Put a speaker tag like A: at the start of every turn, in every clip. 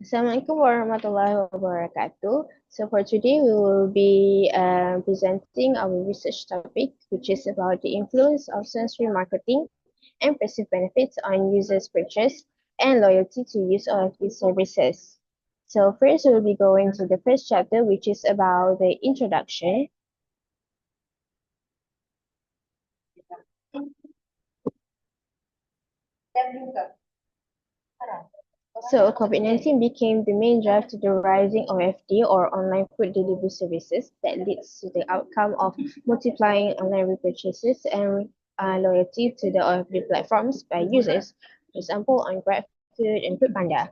A: Assalamualaikum warahmatullahi wabarakatuh. So for today, we will be presenting our research topic, which is about the influence of sensory marketing and perceived benefits on users' purchase and loyalty to use of these services. So first, we'll be going to the first chapter, which is about the introduction. So COVID-19 became the main drive to the rising OFD or online food delivery services that leads to the outcome of multiplying online repurchases and loyalty to the OFD platforms by users, for example on GrabFood and Foodpanda.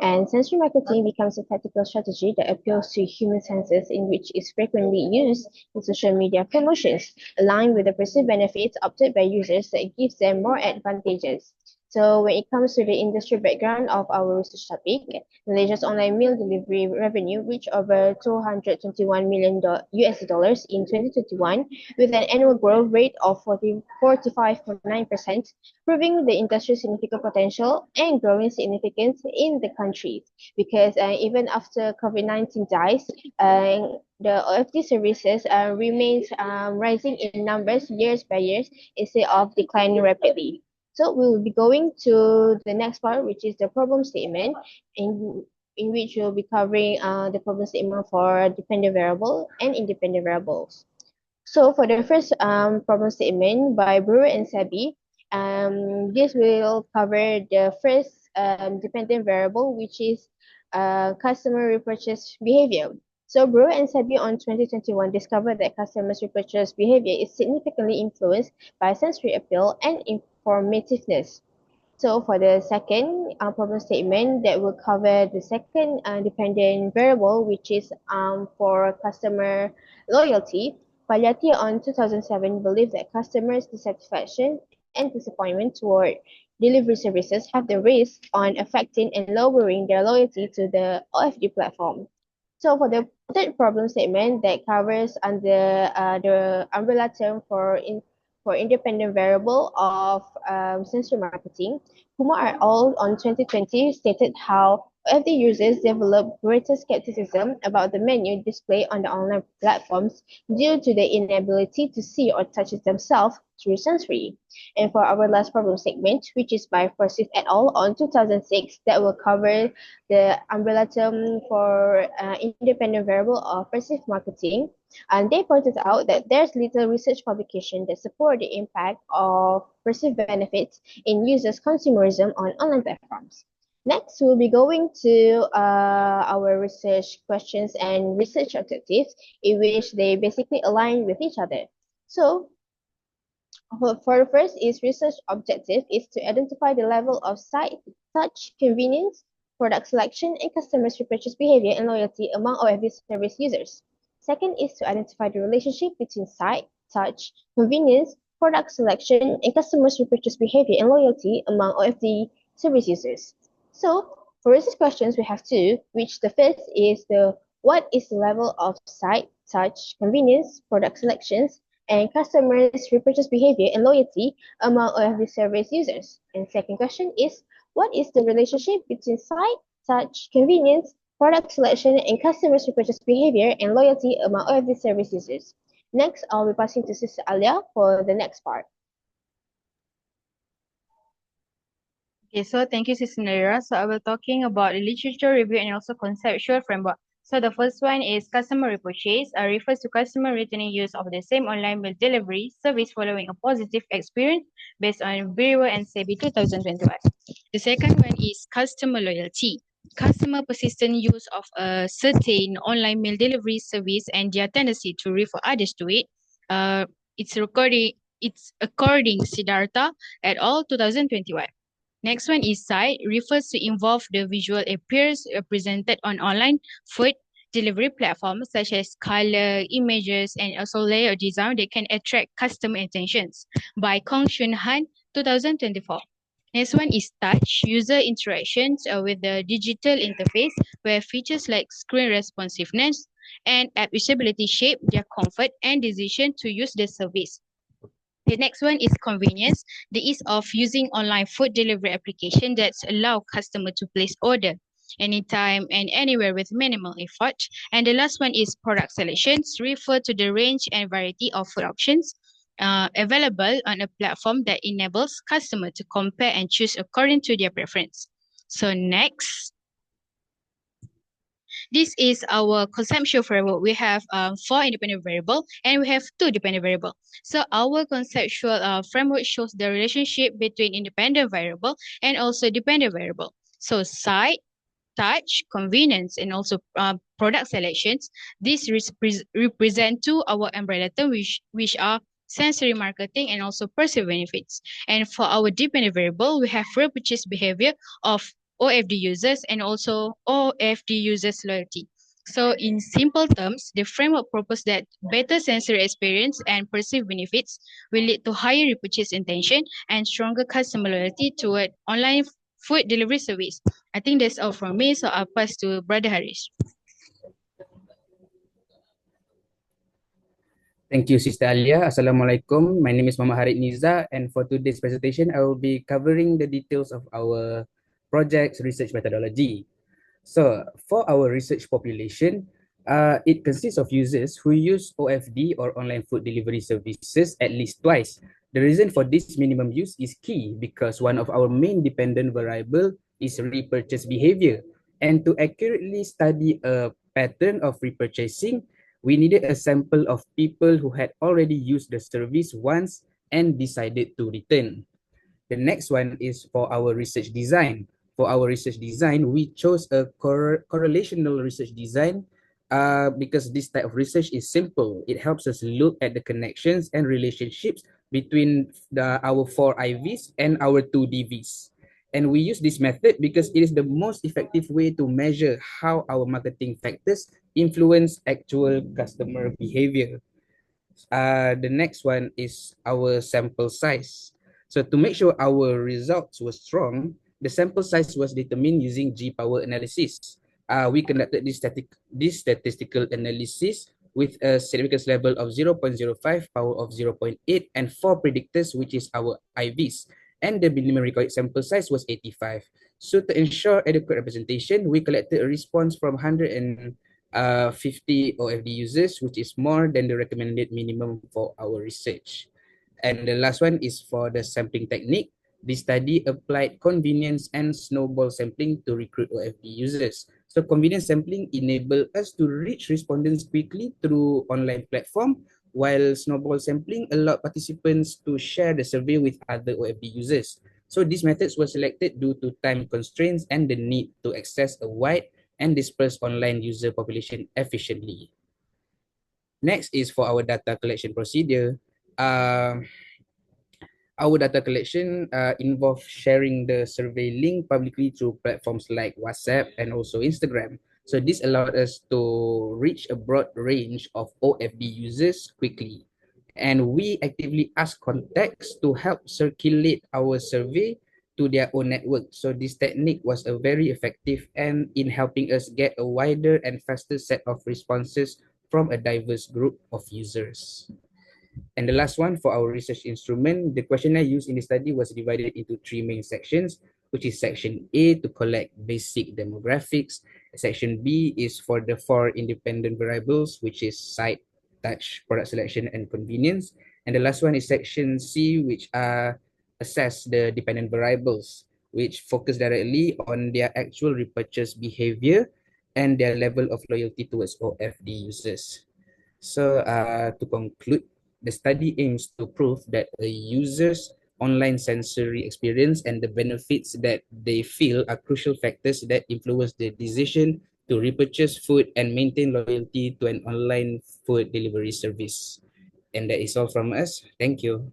A: And sensory marketing becomes a tactical strategy that appeals to human senses in which is frequently used in social media promotions, aligned with the perceived benefits opted by users that gives them more advantages. So when it comes to the industry background of our research topic, Malaysia's online meal delivery revenue reached over 221 million US dollars in 2021 with an annual growth rate of 45.9%, proving the industry's significant potential and growing significance in the country. Because even after COVID-19 dies, the OFD services remains rising in numbers years by years instead of declining rapidly. So we will be going to the next part, which is the problem statement, in in which we'll be covering the problem statement for dependent variable and independent variables. So for the first problem statement by Brewer and Sebi, this will cover the first dependent variable, which is customer repurchase behavior. So Brewer and Sebi on 2021 discovered that customers' repurchase behavior is significantly influenced by sensory appeal and informativeness. So for the second problem statement, that will cover the second dependent variable, which is for customer loyalty. Pagliatti on 2007 believed that customers' dissatisfaction and disappointment toward delivery services have the risk on affecting and lowering their loyalty to the OFD platform. So for the third problem statement that covers under the umbrella term for independent variable of sensory marketing, Kumar et al. On 2020 stated how OFD users develop greater skepticism about the menu displayed on the online platforms due to the inability to see or touch it themselves through sensory. And for our last problem segment, which is by Forsyth et al. On 2006, that will cover the umbrella term for independent variable of perceived marketing. And they pointed out that there's little research publication that support the impact of perceived benefits in users' consumerism on online platforms. Next, we'll be going to our research questions and research objectives in which they basically align with each other. So for the first is research objective is to identify the level of sight, touch, convenience, product selection, and customers' repurchase behavior and loyalty among OFD service users. Second is to identify the relationship between sight, touch, convenience, product selection, and customers' repurchase behavior and loyalty among OFD service users. So for research questions, we have two, which the first is the what is the level of sight, touch, convenience, product selections, and customers' repurchase behavior and loyalty among OFD service users. And second question is, what is the relationship between sight, touch, convenience, product selection, and customers' repurchase behavior and loyalty among OFD service users? Next, I'll be passing to Sister Alia for the next part.
B: Okay, so thank you, Sister Nadhirah. So I will talking about the literature review and also conceptual framework. So the first one is customer repurchase, refers to customer returning use of the same online meal delivery service following a positive experience based on Brewer and Sebi 2021. The second one is customer loyalty. Customer persistent use of a certain online meal delivery service and their tendency to refer others to it. It's according Siddhartha et al. 2021. Next one is sight, refers to involve the visual appears presented on online food delivery platforms such as color, images, and also layout design that can attract customer attentions by Kong Shun Han, 2024. Next one is touch, user interactions with the digital interface where features like screen responsiveness and app usability shape their comfort and decision to use the service. The next one is convenience, the ease of using online food delivery application that allow customer to place order anytime and anywhere with minimal effort. And the last one is product selections, refer to the range and variety of food options available on a platform that enables customers to compare and choose according to their preference. So next, this is our conceptual framework. We have four independent variable and we have two dependent variable. So our conceptual framework shows the relationship between independent variable and also dependent variable. So site, touch, convenience, and also product selections. These represent two our umbrella term which are sensory marketing and also perceived benefits. And for our dependent variable, we have repurchase behavior of OFD users and also OFD users loyalty. So in simple terms, the framework proposes that better sensory experience and perceived benefits will lead to higher repurchase intention and stronger customer loyalty toward online food delivery service. I think that's all from me, so I'll pass to Brother Harith.
C: Thank you, Sister Alia. Assalamualaikum. My name is Mohammad Harith Nizar, and for today's presentation, I will be covering the details of our project's research methodology. So, for our research population, it consists of users who use OFD or online food delivery services at least twice. The reason for this minimum use is key because one of our main dependent variable is repurchase behavior. And to accurately study a pattern of repurchasing, we needed a sample of people who had already used the service once and decided to return. The next one is for our research design. For our research design, we chose a correlational research design because this type of research is simple. It helps us look at the connections and relationships between our 4 IVs and our 2 DVs. And we use this method because it is the most effective way to measure how our marketing factors influence actual customer behavior. The next one is our sample size. So to make sure our results were strong, the sample size was determined using G-power analysis. We conducted this statistical analysis with a significance level of 0.05, power of 0.8, and 4 predictors, which is our IVs. And the minimum required sample size was 85. So to ensure adequate representation, we collected a response from 150 OFD users, which is more than the recommended minimum for our research. And the last one is for the sampling technique. This study applied convenience and snowball sampling to recruit OFD users. So convenience sampling enabled us to reach respondents quickly through online platform, while snowball sampling allowed participants to share the survey with other OFD users. So these methods were selected due to time constraints and the need to access a wide and disperse online user population efficiently. Next is for our data collection procedure. Our data collection involves sharing the survey link publicly through platforms like WhatsApp and also Instagram. So this allowed us to reach a broad range of OFD users quickly. And we actively ask contacts to help circulate our survey to their own network. So this technique was a very effective and in helping us get a wider and faster set of responses from a diverse group of users. And the last one for our research instrument, the questionnaire used in the study was divided into 3 main sections, which is section A to collect basic demographics. Section B is for the 4 independent variables, which is site, touch, product selection, and convenience. And the last one is section C, which assess the dependent variables, which focus directly on their actual repurchase behavior and their level of loyalty towards OFD users. So to conclude, the study aims to prove that a user's online sensory experience and the benefits that they feel are crucial factors that influence their decision to repurchase food and maintain loyalty to an online food delivery service. And that is all from us. Thank you.